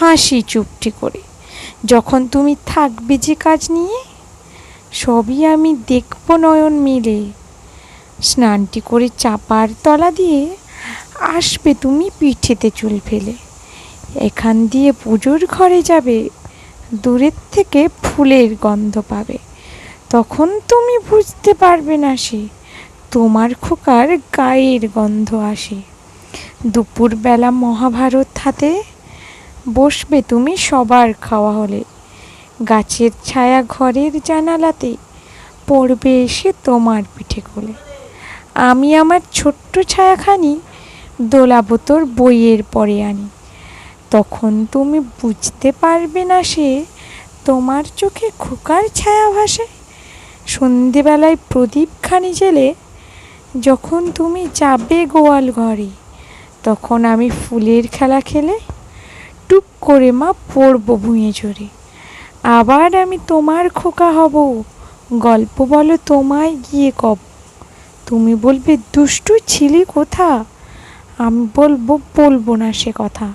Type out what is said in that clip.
হাসি চুপটি করে। যখন তুমি থাকবে যে কাজ নিয়ে, সবই আমি দেখব নয়ন মিলে। স্নানটি করে চাপার তলা দিয়ে আসবে তুমি পিঠেতে চুল ফেলে। এখান দিয়ে পুজোর ঘরে যাবে, দূরের থেকে ফুলের গন্ধ পাবে। তখন তুমি বুঝতে পারবে না সে তোমার খোকার গায়ের গন্ধ আসে। দুপুরবেলা মহাভারত হাতে বসবে তুমি সবার খাওয়া হলে। গাছের ছায়া ঘরের জানালাতে পড়বে এসে তোমার পিঠে কোলে। আমি আমার ছোট্ট ছায়াখানি দোলাবো তোর বইয়ের পরে আনি। তখন তুমি বুঝতে পারবে না সে তোমার চোখে খোকার ছায়া ভাসে। সন্ধেবেলায় প্রদীপখানি জেলে যখন তুমি যাবে গোয়াল ঘরে, তখন আমি ফুলের খেলা খেলে টুপ করে মা পড়বো ভুঁয়ে ঝরে। আবার আমি তোমার খোকা হব, গল্প বলো তোমায় গিয়ে কব। তুমি বলবে দুষ্টু ছিলি কোথা, আমি বলবো না সে কথা।